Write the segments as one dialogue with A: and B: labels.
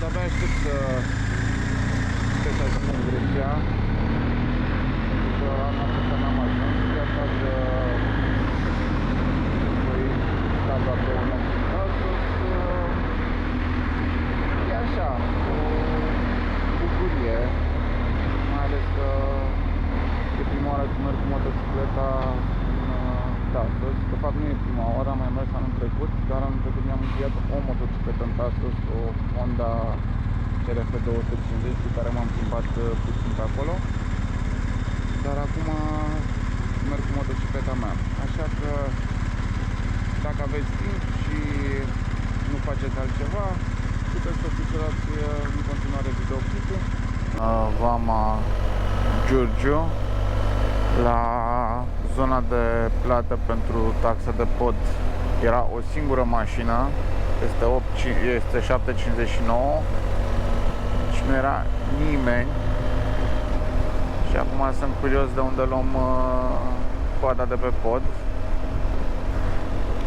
A: de-abia aștept să ajung în Grecia, pentru că am atât n-am ajuns, chiar dacă voi tabla pe un astăzi, e așa, o bucurie, mai ales că e prima oară când merg cu motocicleta în Tassos. De fapt nu e prima oară, am mai mers anul trecut, dar anul trecut mi-am încheiat o motocicletă în Tassos, o Honda CRF 250 cu care m-am plimbat puțin pe acolo. Dar acum merg cu motocicleta mea. Așa că dacă aveți timp și nu faceți altceva, puteți să ficeți în continuare videoclipul. Vama Giurgiu, la zona de plată pentru taxa de pod era o singură mașină, este 7,59 și nu era nimeni. Și acum sunt curios de unde luăm coada de pe pod,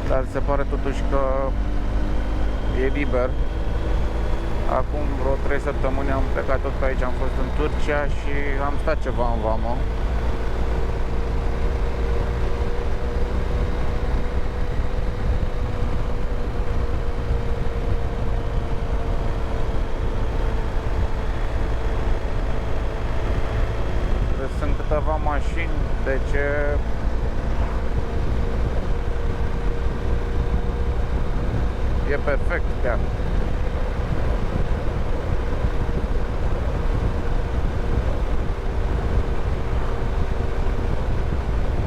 A: dar se pare totuși că e liber. Acum vreo 3 săptămâni am plecat tot pe aici, am fost în Turcia și am stat ceva în vamă. Sunt câteva mașini, deci e perfect chiar.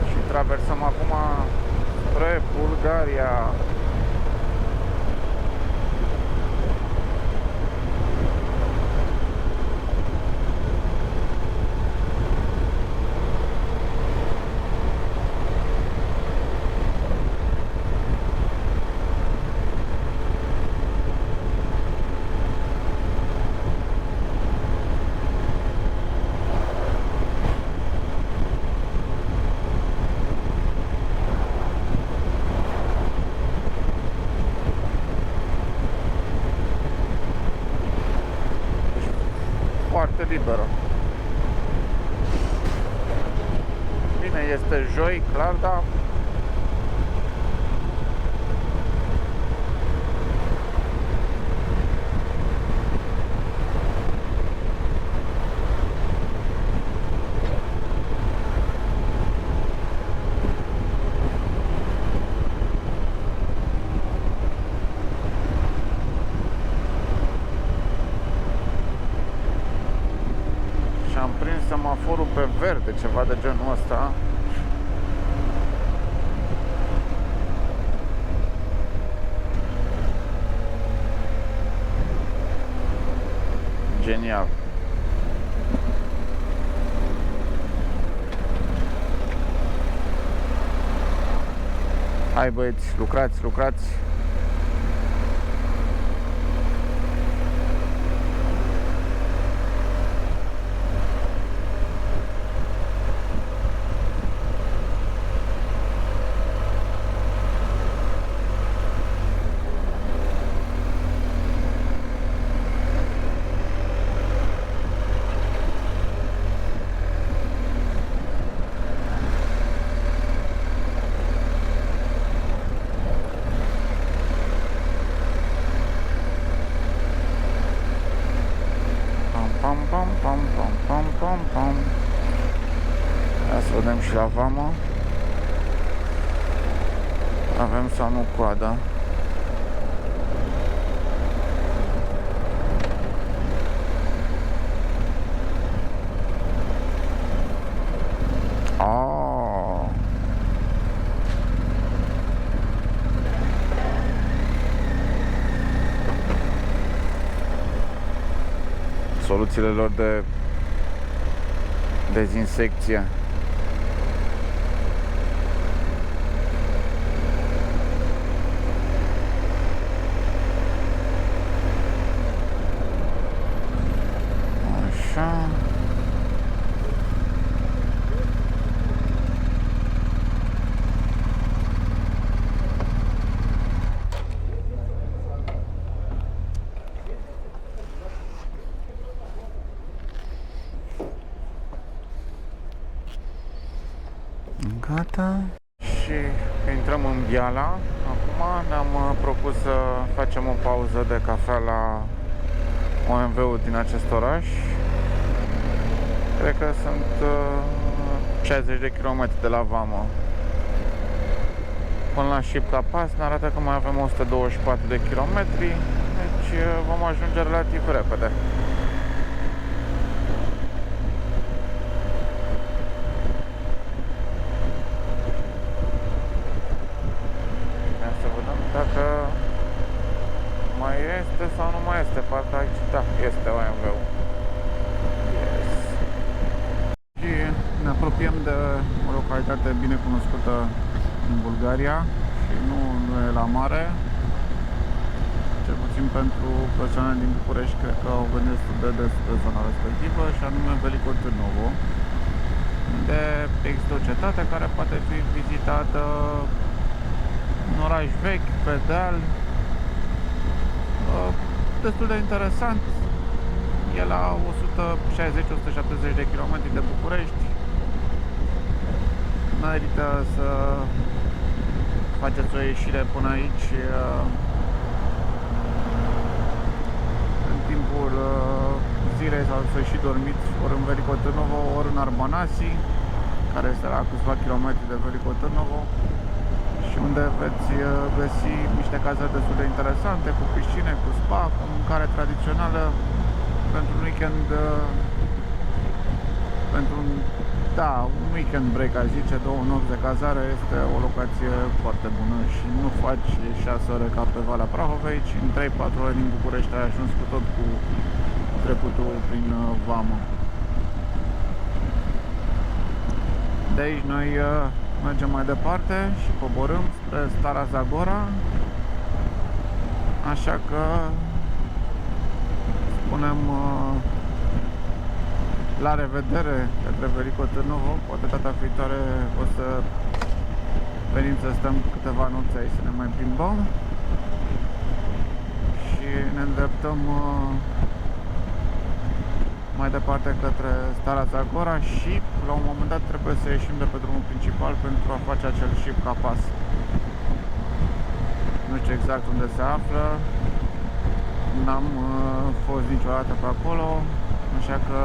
A: Și traversăm acum spre Bulgaria. Foarte liberă. Bine, este joi, clar, dar am prins semaforul pe verde, ceva de genul ăsta. Genial. Hai băieți, lucrați, lucrați. Ia să vedem și la vamă avem sau nu coada. Soluțiile lor de dezinsecție. Așa. Iala. Acum ne-am propus să facem o pauză de cafea la OMV-ul din acest oraș. Cred că sunt 60 de kilometri de la Vamă până la Șipca Pass. Ne arată că mai avem 124 de kilometri, deci vom ajunge relativ repede. Să vedem dacă mai este sau nu mai este. Parcă aici, da, este OMV-ul. Yes. Și ne apropiem de o localitate bine cunoscută în Bulgaria și nu e la mare. Cel puțin pentru persoanele din București, cred că au venit destul de des pe zona respectivă, și anume Veliko Târnovo, unde există o cetate care poate fi vizitată, un oraș vechi, pe deal, destul de interesant. E la 160-170 de km de București. Merită să faceți o ieșire până aici în timpul zilei, sau să și dormiți ori în Veliko Târnovo, ori în Arbanasi, care este la câțiva kilometri de Veliko Târnovo, și unde veți găsi niște cazări destul de interesante, cu piscine, cu spa, cu mâncare tradițională pentru un weekend, pentru un weekend break, aș zice. 2 nopți de cazare este o locație foarte bună și nu faci 6 ore ca pe Valea Prahovei, ci în 3-4 ore din București ai ajuns cu tot, cu trecutul prin Vamă. De aici noi mergem mai departe și coborâm spre Stara Zagora, așa că spunem la revedere către Veliko Târnovo. Poate data viitoare o să venim să stăm câteva nopți aici, să ne mai plimbăm, și ne îndreptăm mai departe către Stara Zagora și la un moment dat trebuie să ieșim de pe drumul principal pentru a face acel Șipca Pass. Nu știu exact unde se află, n-am fost niciodată pe acolo, așa că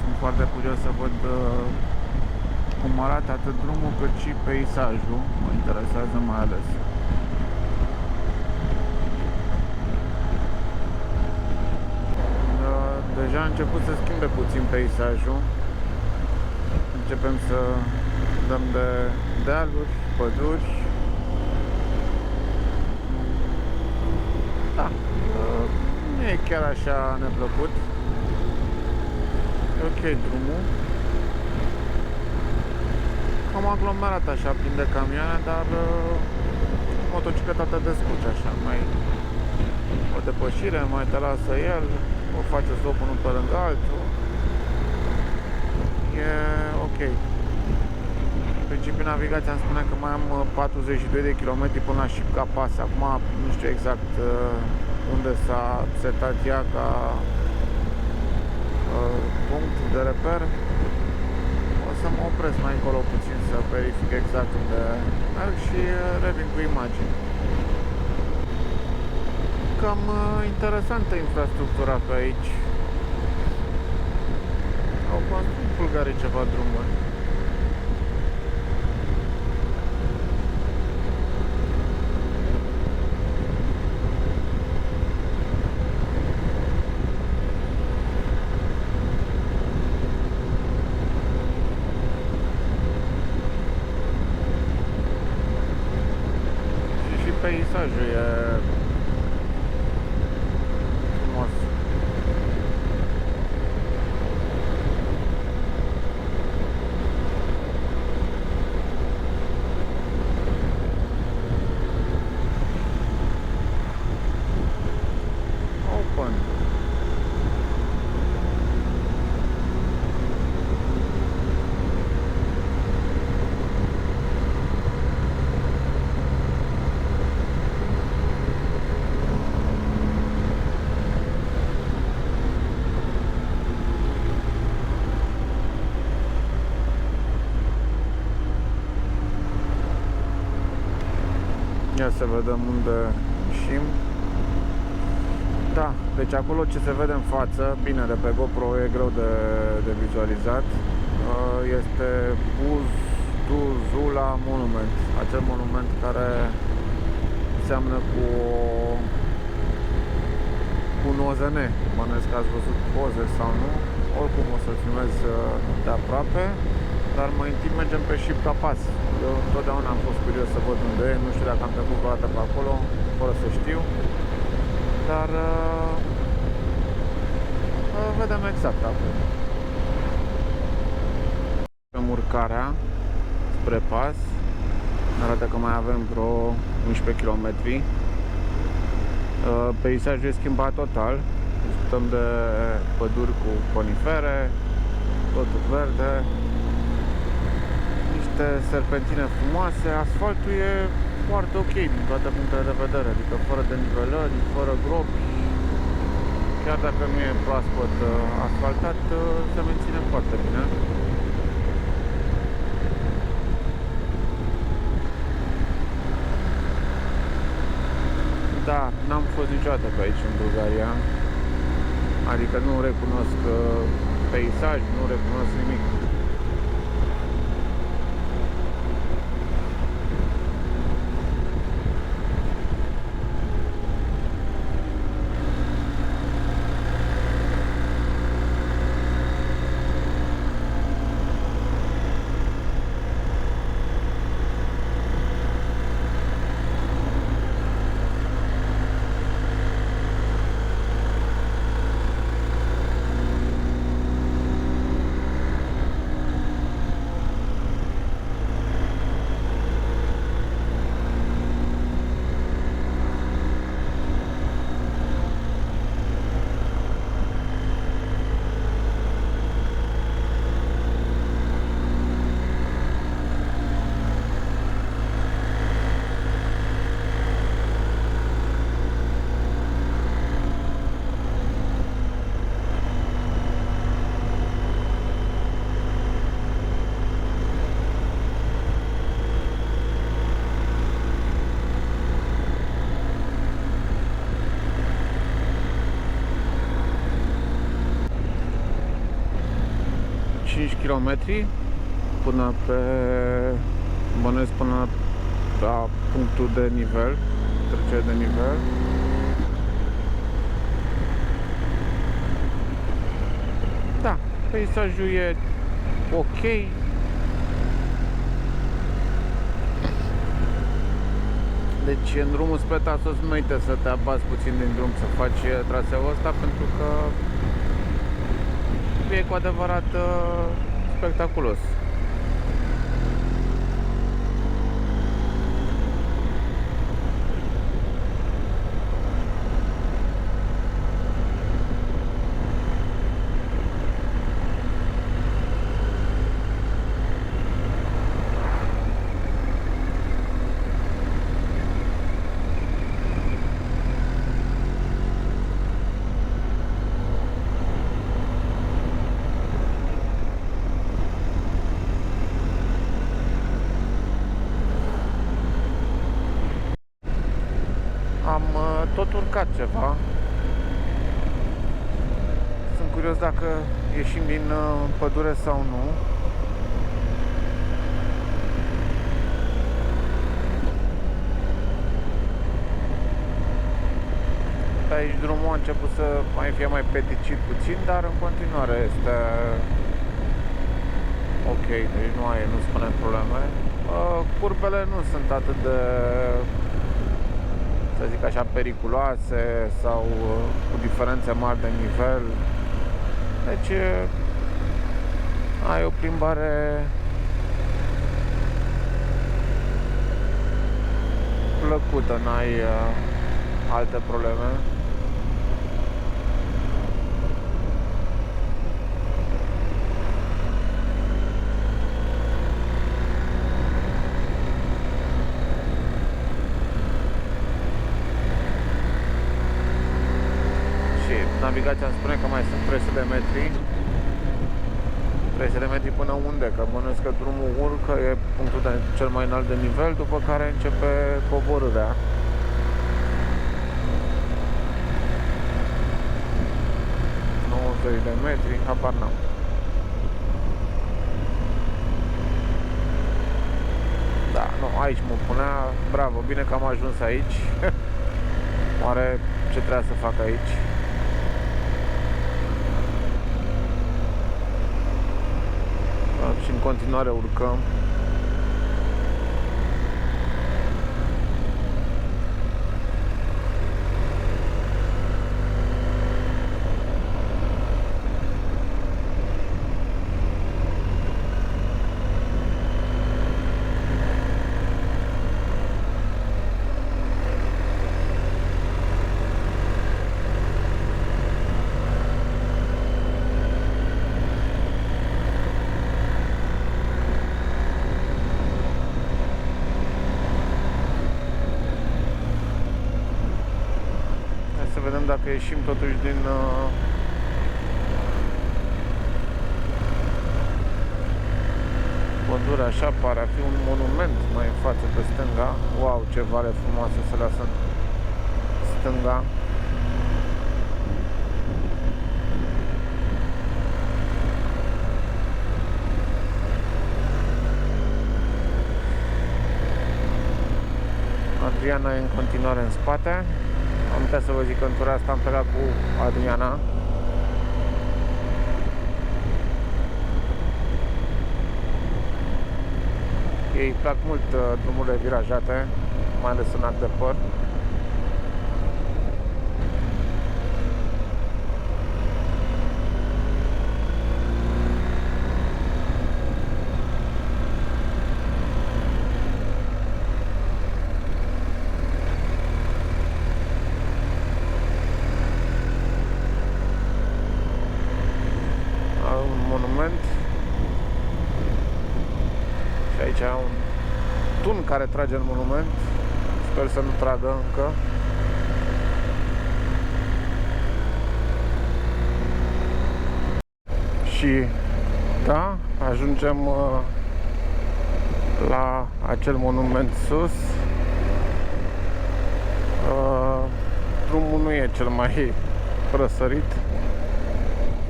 A: sunt foarte curios să văd cum arată atât drumul cât și peisajul. Mă interesează mai ales. Deja a început să schimbe puțin peisajul. Începem să dăm de dealuri, păduri. Da, nu e chiar așa neplăcut. E ok drumul. Cam aglomerat așa, plin de camioane, dar motocicleta te descurci așa, mai o depășire, mai te lasă el, o face stopul unul pe lângă altul. E ok. În principiu navigația îmi spune că mai am 42 de km până la Șipca Pass. Acum nu știu exact unde s-a setat ea ca punct de reper. O să mă opresc mai încolo puțin să verific exact unde merg și revin cu imagini. Cam interesantă infrastructura pe aici. Au construit bulgarii ceva drumuri. Și peisajul e frumos. Open. Ia să vedem unde ieșim. Da, deci acolo ce se vede în față, bine, de pe GoPro e greu de vizualizat, este Buz-du-Zula Monument, acel monument care seamănă cu un OZN. Bănuiesc că ați văzut poze sau nu, oricum o să-l filmez de aproape, dar mai întâi mergem pe Șipca Pass. Eu întotdeauna am fost curios să văd unde e, nu știu dacă am trecut vreodată pe acolo, fără să știu, dar vedem exact acum. Pe urcarea spre pas, arată că mai avem vreo 11 km. Peisajul e schimbat total. Discutăm de păduri cu conifere, totul verde, niște serpentine frumoase. Asfaltul e foarte ok din toate punctele de vedere, adică fără denivelări, fără gropi. Chiar dacă nu e proaspăt asfaltat, se menține foarte bine. Da, n-am fost niciodată pe aici în Bulgaria, adică nu recunosc peisaj, nu recunosc nimic. Kilometri până pe, bănuiesc până la punctul de nivel, trecere de nivel. Da, peisajul e ok. Deci în drumul spre Tasos nu uite să te abați puțin din drum să faci traseul ăsta, pentru că e cu adevărat spectaculos. Am tot urcat ceva. Sunt curios dacă ieșim din pădure sau nu. Aici drumul a început să mai fie mai peticit puțin, dar în continuare este ok, deci nu spunem probleme. Curbele nu sunt atât de, să zic așa, periculoase sau cu diferențe mari de nivel. Deci ai o plimbare plăcută, n-ai alte probleme. Navigația îmi spune că mai sunt 300 de metri. 30 de metri până unde? Că bănuiesc că drumul urcă, e punctul cel mai înalt de nivel, după care începe coborârea. De metri, habar n-am. Da, nu, aici mă punea. Bravo, bine că am ajuns aici. Oare ce trebuia să fac aici? Și în continuare urcăm. Vedem dacă ieșim totuși din pădure. Așa pare a fi un monument mai în față pe stânga. Wow, ce vale frumoasă se lasă în stânga. Adriana e în continuare în spate. Am uitat să vă zic că în tura asta am plecat cu Adriana. Ei plac mult drumurile virajate, mai ales în arc de păr. Și aici un tun care trage în monument. Sper să nu tragă încă. Și da, ajungem la acel monument sus. Drumul nu e cel mai răsărit.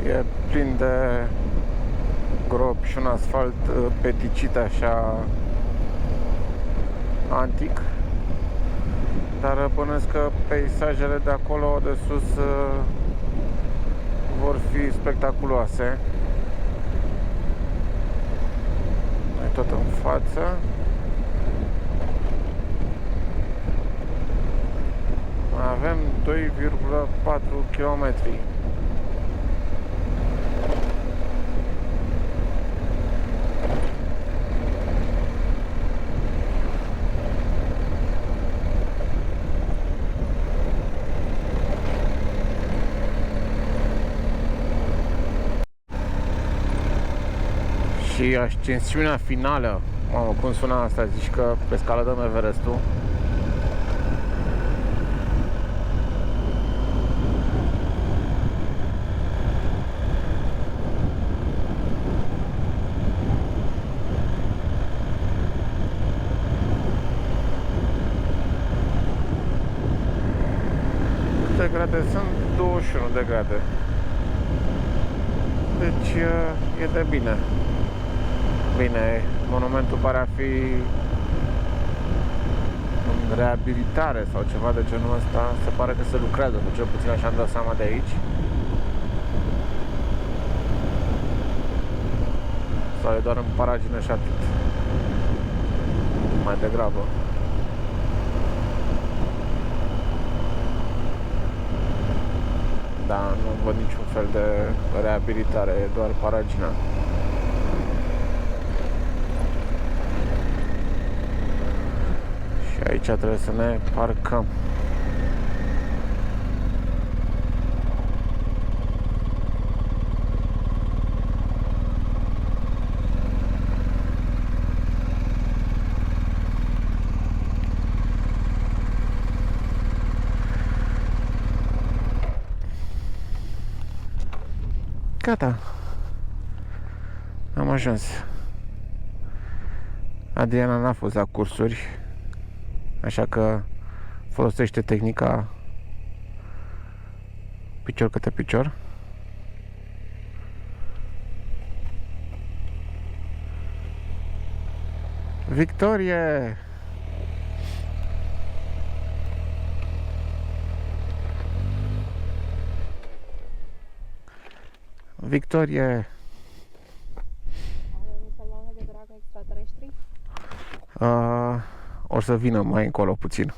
A: E plin de gropi și un asfalt peticit așa antic. Dar bănuiesc că peisajele de acolo de sus vor fi spectaculoase. E tot în față. Avem 2,4 km. Și ascensiunea finală. Mamă, cum sună asta? Zici că pe scaladăm Everestul. Câte grade sunt? 21 de grade. Deci e de bine. Bine, monumentul pare a fi în reabilitare sau ceva de genul ăsta. Se pare că se lucrează, cel puțin așa am dat seama de aici. Sau e doar în paragină și atât. Mai degrabă. Da, nu văd niciun fel de reabilitare, e doar paragina. Și aici trebuie să ne parcăm. Gata. Am ajuns. Adriana n-a fost la cursuri, așa că folosește tehnica picior câte picior. Victorie! Victorie!
B: De dragă extraterestri?
A: O să vină mai încolo puțin.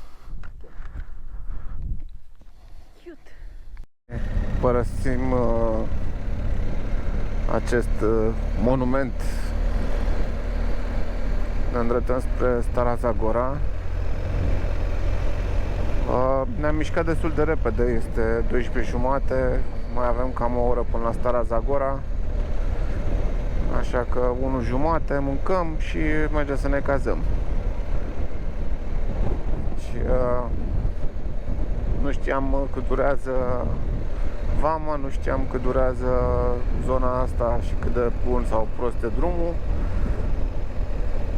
B: Cute.
A: Părăsim acest monument. Ne îndreptăm spre Stara Zagora. Ne-am mișcat destul de repede, este 12:30, mai avem cam o oră până la Stara Zagora. Așa că 1:30 mâncăm și mergem să ne cazăm. Și nu știam cât durează vama, nu știam cât durează zona asta și cât de bun sau prost e drumul.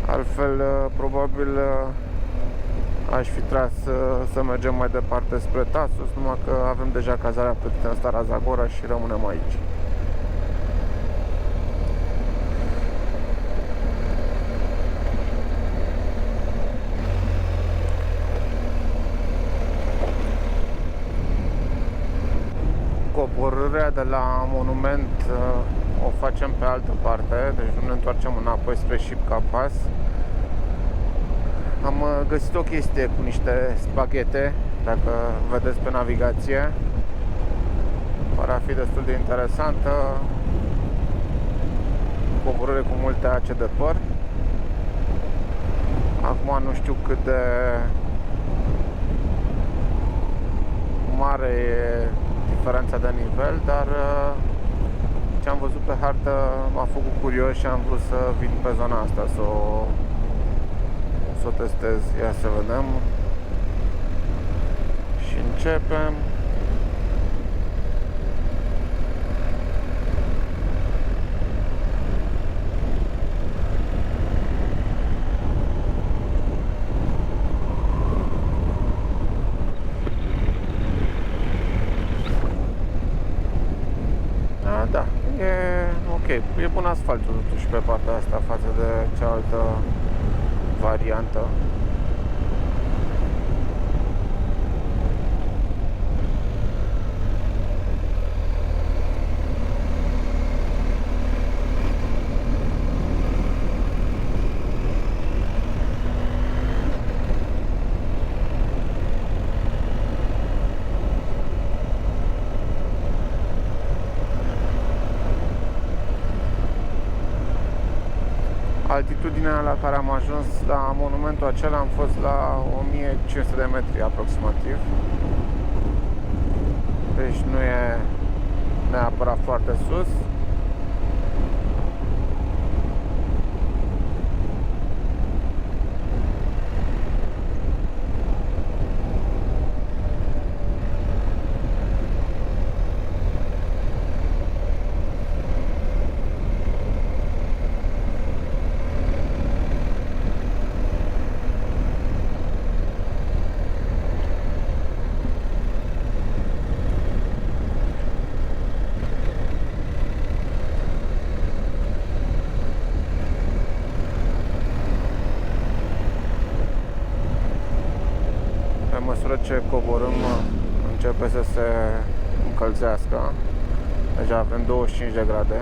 A: Altfel, probabil aș fi tras să mergem mai departe spre Tasos, numai că avem deja cazarea plătită în Stara Zagora și rămânem aici. Coborârea de la monument o facem pe altă parte, deci nu ne întoarcem înapoi spre Șipca Pass. Am găsit o chestie cu niște spaghete, dacă vedeți pe navigație. Pare a fi destul de interesantă. Coborâre cu multe ace de păr. Acum nu știu cât de mare e diferența de nivel, dar ce am văzut pe hartă m-a făcut curios și am vrut să vin pe zona asta să o testez. Ia să vedem. Și începem. Da, e ok. E bun asfaltul totuși pe partea asta față de cealaltă variantă. Altitudinea la care am ajuns la monumentul acela am fost la 1500 de metri aproximativ. Deci nu e neapărat foarte sus. Pe măsură ce coborâm, începe să se încălzească. Deja avem 25 de grade.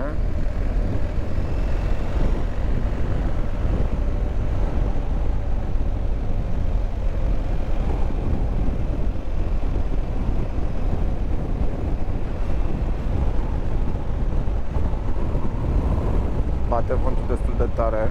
A: Bate vântul destul de tare.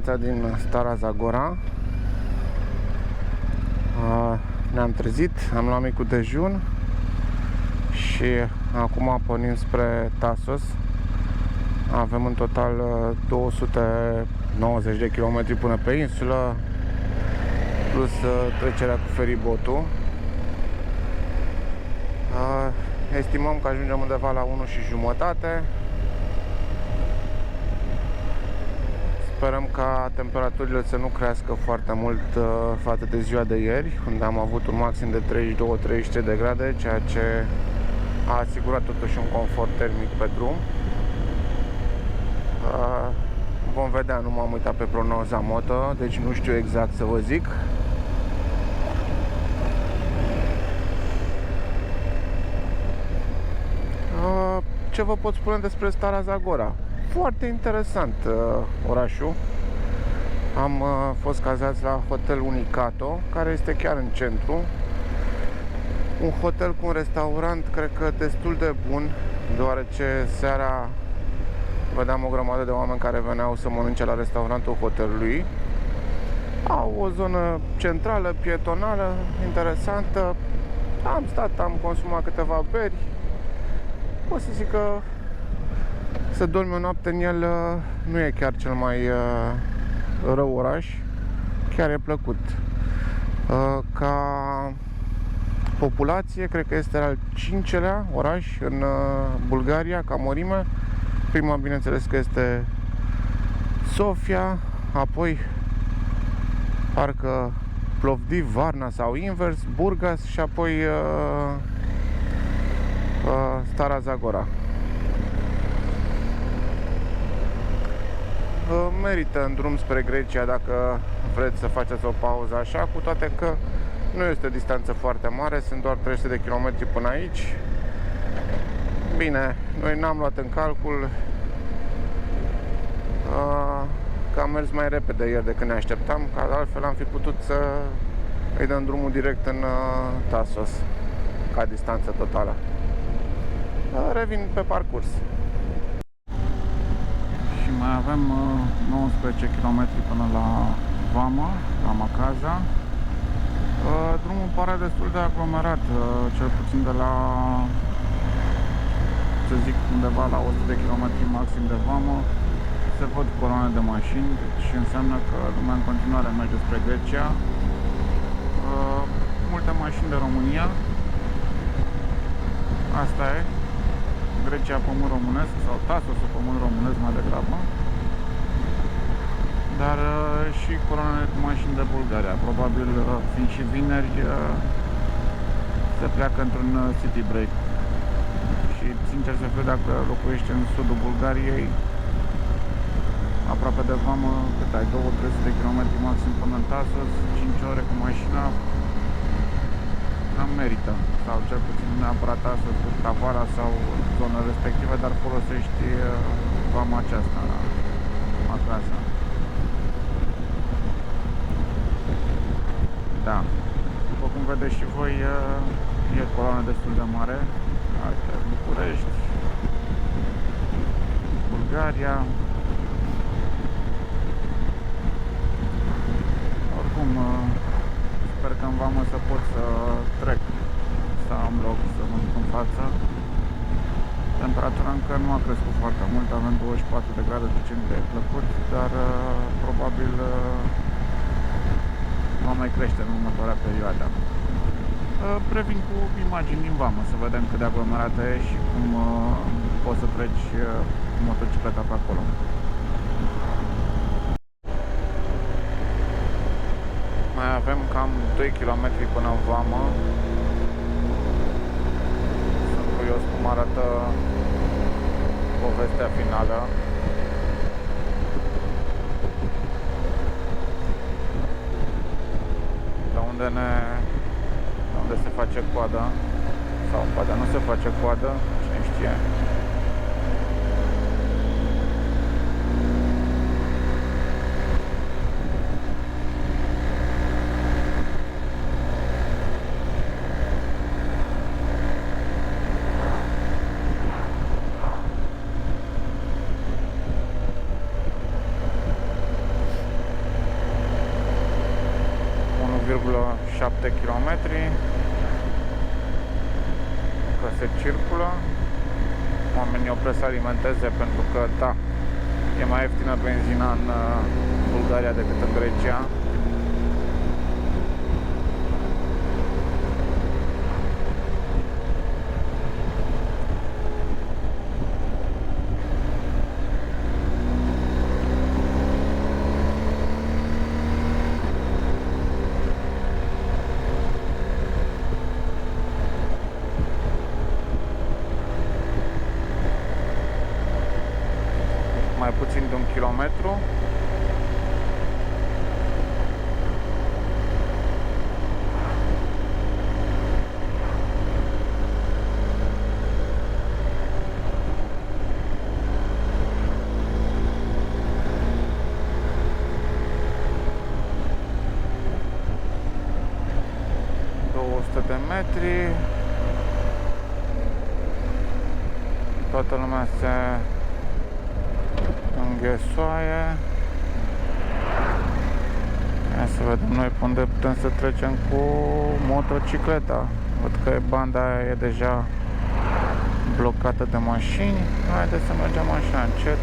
A: dimineața din Stara Zagora. Ne-am trezit, am luat micul dejun și acum pornim spre Tasos. Avem în total 290 de km până pe insulă, plus trecerea cu feribotul. Estimăm că ajungem undeva la 1:30. Sperăm ca temperaturile să nu crească foarte mult față de ziua de ieri, când am avut un maxim de 32-33 de grade, ceea ce a asigurat totuși un confort termic pe drum. Vom vedea, nu m-am uitat pe prognoza moto, deci nu știu exact să vă zic. Ce vă pot spune despre Stara Zagora? Foarte interesant orașul. Am fost cazați la Hotel Unicato, care este chiar în centru. Un hotel cu un restaurant, cred că destul de bun, deoarece seara vedeam o grămadă de oameni care veneau să mănânce la restaurantul hotelului. Au o zonă centrală, pietonală, interesantă. Am stat, am consumat câteva beri. O să zic că să dormi o noapte în el nu e chiar cel mai rău oraș. Chiar e plăcut. Ca populație, cred că este al 5-lea oraș în Bulgaria, ca mărime. Prima, bineînțeles, că este Sofia, apoi parcă Plovdiv, Varna sau invers, Burgas și apoi Stara Zagora. Merită în drum spre Grecia dacă vreți să faceți o pauză așa, cu toate că nu este o distanță foarte mare, sunt doar 300 de km până aici. Bine, noi n-am luat în calcul că am mers mai repede ieri decât ne așteptam, că altfel am fi putut să îi dăm drumul direct în Tasos, ca distanță totală. Revin pe parcurs. Și mai avem 19 km până la Vama, la Macaza. Drumul pare destul de aglomerat, cel puțin de la, să zic, undeva la 100 de km maxim de Vama. Se văd coloane de mașini și înseamnă că lumea în continuare merge spre Grecia. Multe mașini de România. Asta e. Grecia pământ românesc, sau Tasos pământ românesc mai degrabă. Dar și coloane cu mașini de Bulgaria. Probabil, fiind și vineri, se pleacă într-un city break. Și sincer să fiu, dacă locuiești în sudul Bulgariei, aproape de Vamă, cât ai, 200-300 de km maxim până în Tasos, 5 ore cu mașina, cam merită. Sau cel puțin neapărat Tasos, Tavara sau zona respectivă, dar folosești Vama aceasta, Macaza. Da, după cum vedeți și voi, e coloană destul de mare. Asta e București, Bulgaria. Oricum, sper că în Vamă să pot să trec, să am loc să mă duc în față. Temperatura încă nu a crescut foarte mult, avem 24 de grade, de ce nu e plăcut, dar probabil va mai crește în următoarea perioadă. Previn cu imagini din Vamă, să vedem cât de aglomerată e și cum poți să treci cu motocicleta pe acolo. Mai avem cam 2 km până în Vamă. Sunt curios cum arată povestea finală. Unde se face coada, sau poate nu se face coadă, cine știe. că se circulă. Oamenii opresc să alimenteze pentru că, da, e mai ieftină benzina în Bulgaria decât în Grecia. Mai puțin de 1 kilometru. De metri. Toată lumea se înghesuie. Ia să vedem noi pe unde putem să trecem cu motocicleta. Văd că banda aia e deja blocată de mașini. Haideți să mergem așa încet.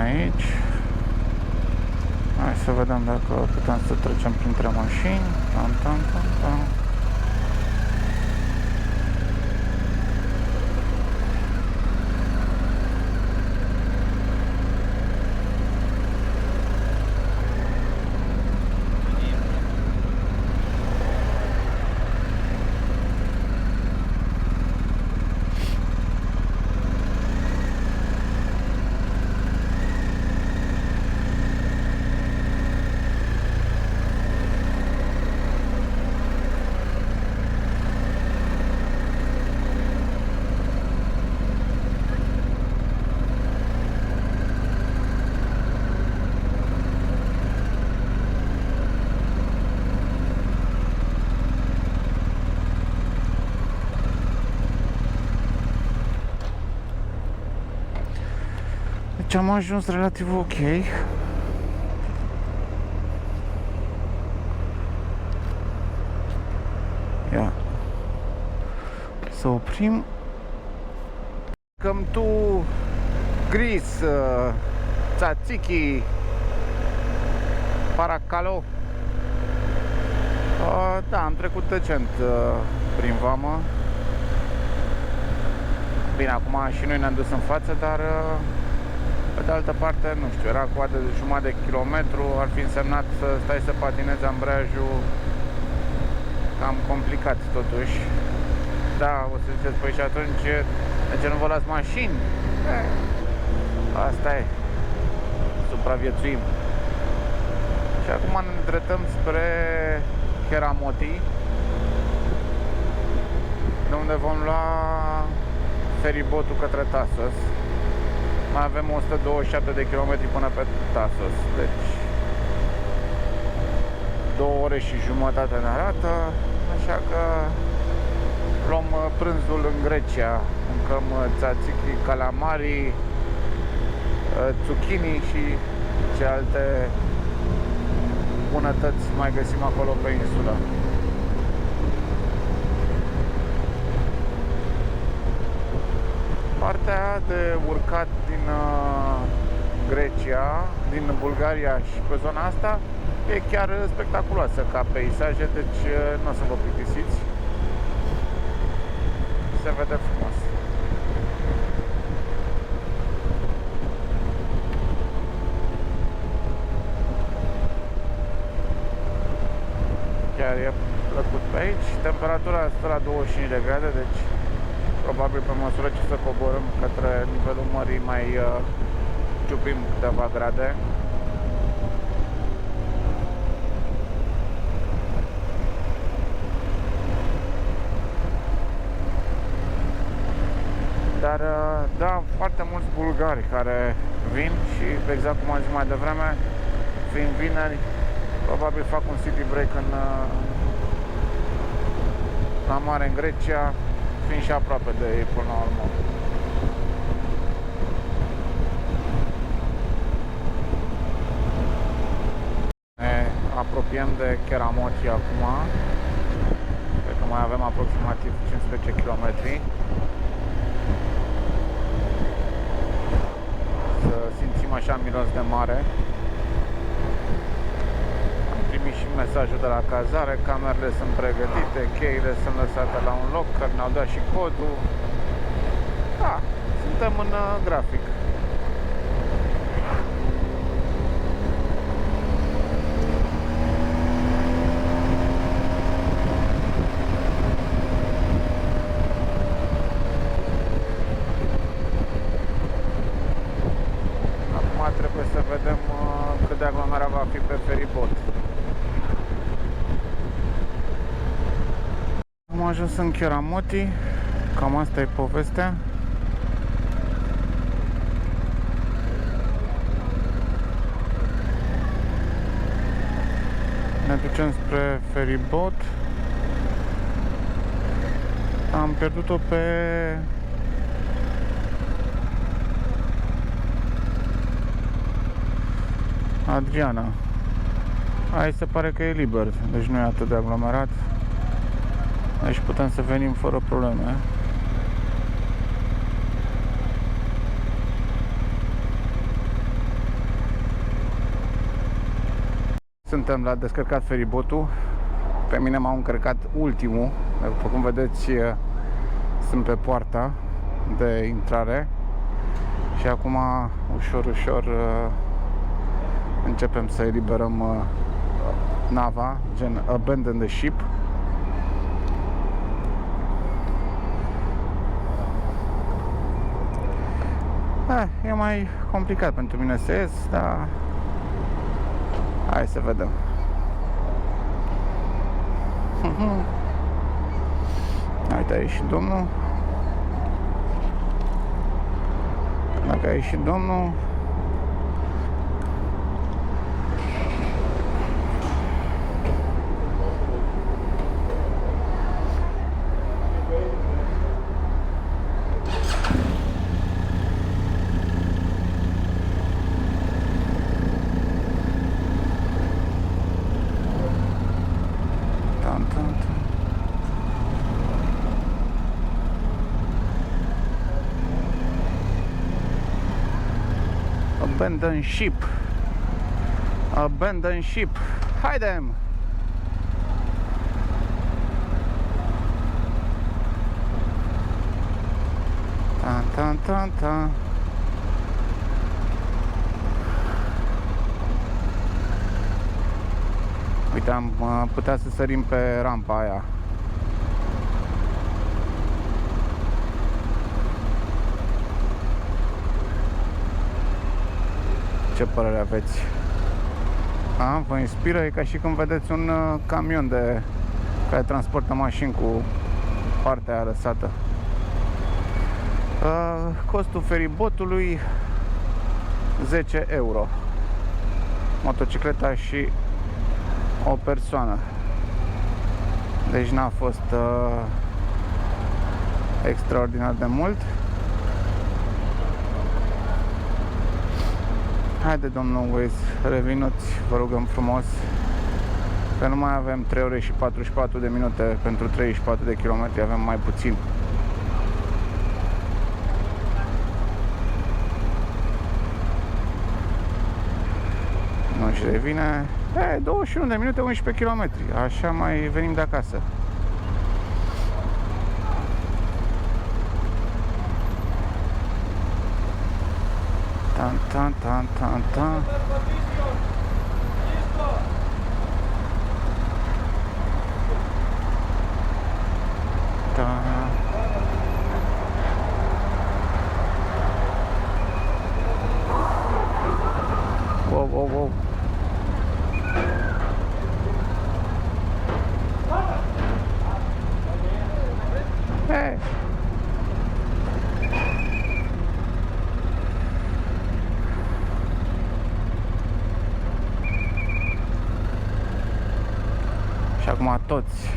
A: Aici. Hai să vedem dacă putem să trecem printre mașini. Tam, tam, tam, tam. Deci am ajuns relativ ok. Ia. Să oprim. Welcome to Greece, Tsatsiki, Paracalo. Da, am trecut decent prin vamă. Bine, acum și noi ne-am dus în față, dar pe de altă parte, nu știu, era coadă de jumătate de kilometru, ar fi însemnat să stai să patinezi ambreiajul cam complicat totuși. Da, o să ziceți, păi și atunci de ce nu vă las mașini? Asta e, supraviețuim. Și acum ne îndreptăm spre Keramoti, de unde vom lua feribotul către Tasos. Mai avem 127 de km până pe Tasos, deci 2 ore și jumătate ne arată, așa că luăm prânzul în Grecia. Mâncăm tzatziki, calamari, zucchini și ce alte bunătăți mai găsim acolo pe insulă. Partea de urcat din Grecia, din Bulgaria și pe zona asta e chiar spectaculoasă ca peisaje, deci nu o să vă plictisiți. Se vede frumos. Chiar e plăcut pe aici. Temperatura stă la 25 de grade, deci probabil pe măsură ce să coborâm către nivelul mării mai ciupim câteva grade. Dar da, foarte mulți bulgari care vin și exact cum am zis mai devreme, fiind vineri, probabil fac un city break la mare în Grecia, fiind și aproape de ei până la urmă. Ne apropiem de Keramoti acum. Cred că mai avem aproximativ 15 km. Să simțim așa miros de mare. Am primit și mesajul de la cazare, camerele sunt pregătite, cheile sunt lăsate la un loc, care ne-au dat și codul. Da, suntem în grafic. Trebuie să vedem cât de aglomerat va fi pe feribot. Am ajuns în Keramoti, cam asta e povestea. Ne ducem spre feribot. Am pierdut-o pe Adriana. Aici se pare că e liber, deci nu e atât de aglomerat. Deci putem să venim fără probleme. Suntem la descărcat feribotul. Pe mine m-au încărcat ultimul. După cum vedeți, sunt pe poarta de intrare. Și acum, ușor, ușor, începem să eliberăm nava, gen abandon the ship. E mai complicat pentru mine să ies, dar hai să vedem. Uite, a ieșit domnul. Dacă a ieșit domnul, abandon ship. Abandon ship. Haidem! Tan tan tan tan. Uite, am putea să sărim pe rampa aia. Ce părere aveți? Vă inspiră? E ca și când vedeți un camion care transportă mașini cu partea aia lăsată. Costul feribotului 10 euro. Motocicleta și o persoană. Deci n-a fost extraordinar de mult. Haide, domnul Waze, revinuți, vă rugăm frumos, că nu mai avem 3 ore și 44 de minute pentru 34 de kilometri, avem mai puțin. Nu și revine. 21 de minute, 11 km, așa mai venim de acasă. Tan, tan, tan, tan, tan. Ta. Wow, wow, wow. Hey. acum toți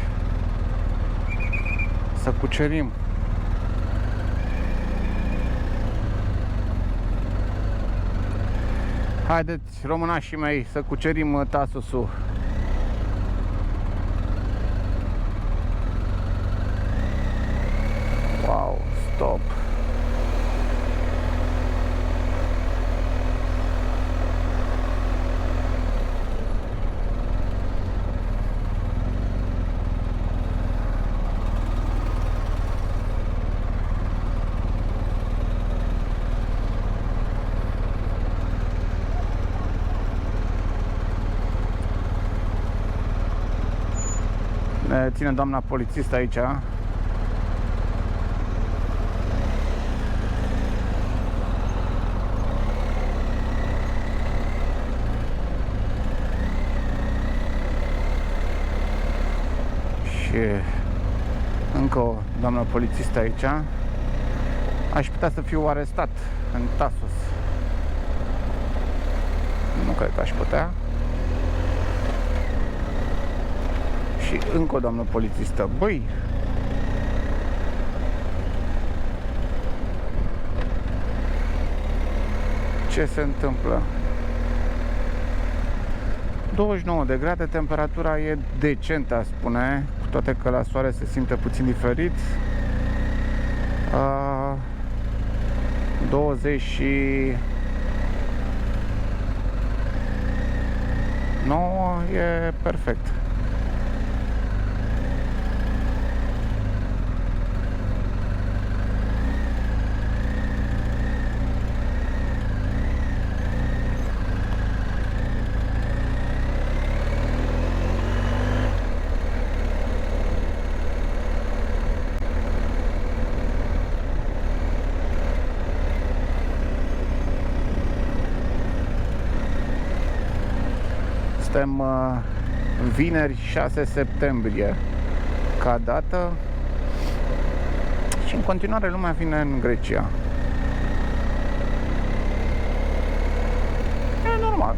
A: să cucerim. Haideți, românașii mei, să cucerim Tasosul. Wow, stop. Ne ține doamna polițist aici. Și încă o doamnă polițistă aici. Aș putea să fiu arestat în Tasos. Nu cred că aș putea. Și încă o doamnă polițistă. Băi! Ce se întâmplă? 29 de grade, temperatura e decentă, aș spune, cu toate că la soare se simte puțin diferit. 29 e perfect. Suntem vineri 6 septembrie ca dată și în continuare lumea vine în Grecia. E normal.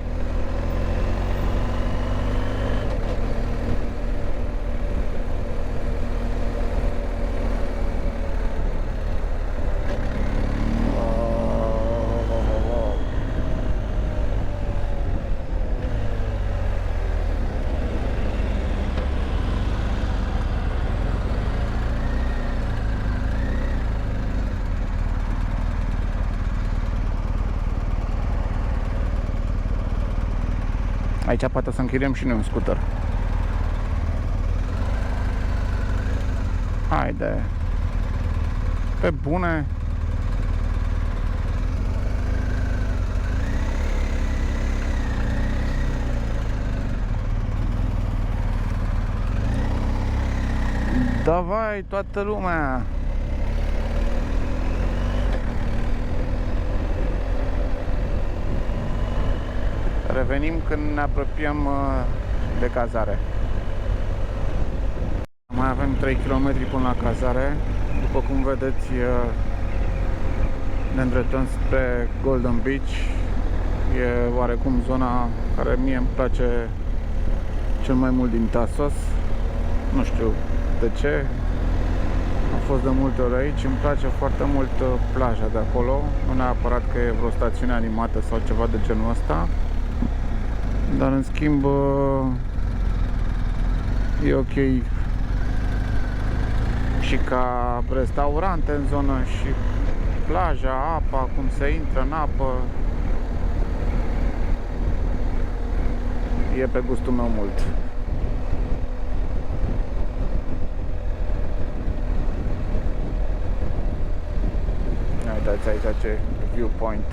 A: Aici poate să închiriem și noi un scooter. Haide. Pe bune. Davai, toată lumea. Revenim când ne apropiem de cazare. Mai avem 3 km până la cazare. După cum vedeți, ne îndreptăm spre Golden Beach. E oarecum zona care mie îmi place cel mai mult din Tasos. Nu știu de ce. Am fost de multe ori aici. Îmi place foarte mult plaja de acolo. Nu neapărat că e vreo stațiune animată sau ceva de genul ăsta. Dar în schimb e ok și ca restaurante în zonă și plaja, apa, cum se intră în apă. E pe gustul meu mult. Uitați aici ce viewpoint.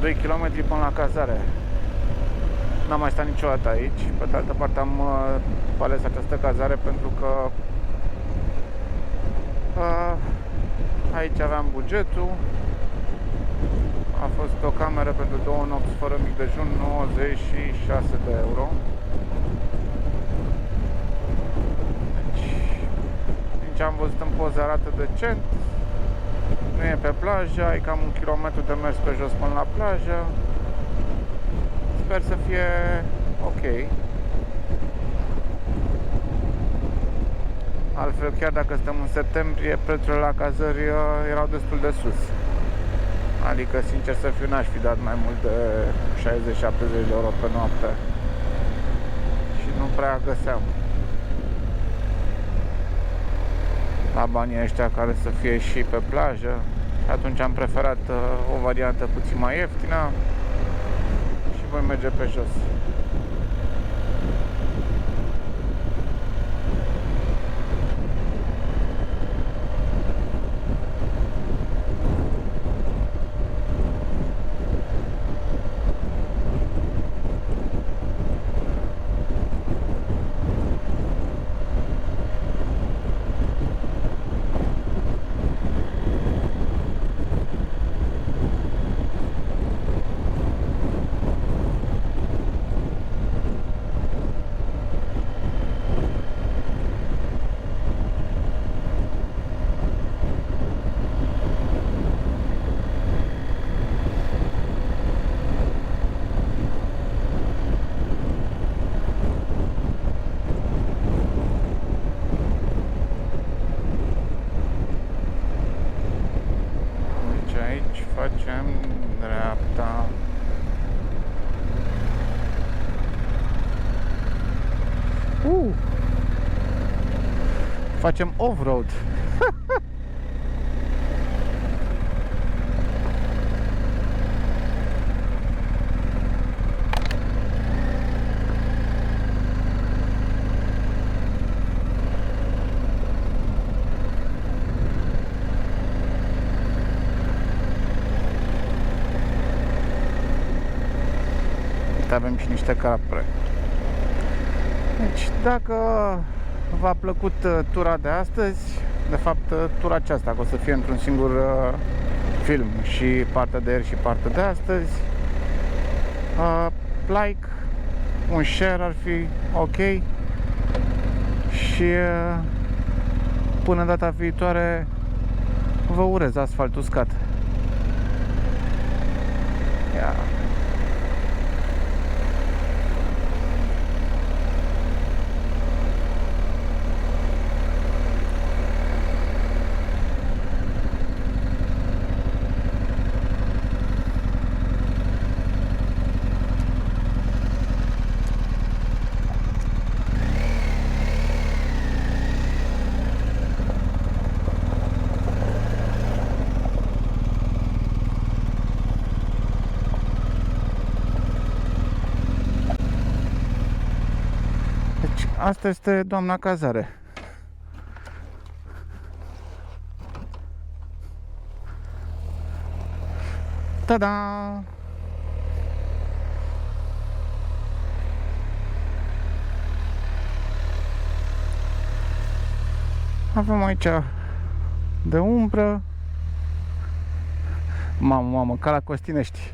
A: 2 km până la cazare. N-am mai stat niciodată aici. Pe de altă parte am ales această cazare pentru că aici aveam bugetul. A fost o cameră pentru 2 nopți fără mic dejun, 96 de euro. Deci am văzut în poză, arată decent. Nu e pe plajă, ai cam 1 kilometru de mers pe jos până la plajă. Sper să fie ok. Altfel, chiar dacă suntem în septembrie, prețurile la cazări erau destul de sus. Adică, sincer să fiu, n-aș fi dat mai mult de 60-70 de euro pe noapte. Și nu prea găseam la banii ăștia care să fie și pe plajă. Atunci am preferat o variantă puțin mai ieftină și voi merge pe jos. Facem dreapta. Facem off-road. Avem și niște capre. Deci, dacă v-a plăcut tura de astăzi, de fapt tura aceasta, că o să fie într-un singur film, și partea de ieri și partea de astăzi, like, un share ar fi ok. Și până data viitoare vă urez asfalt uscat. Ia. Asta este doamna cazare. Ta-da! Avem aici de umbră. Mamă, ca la Costinești.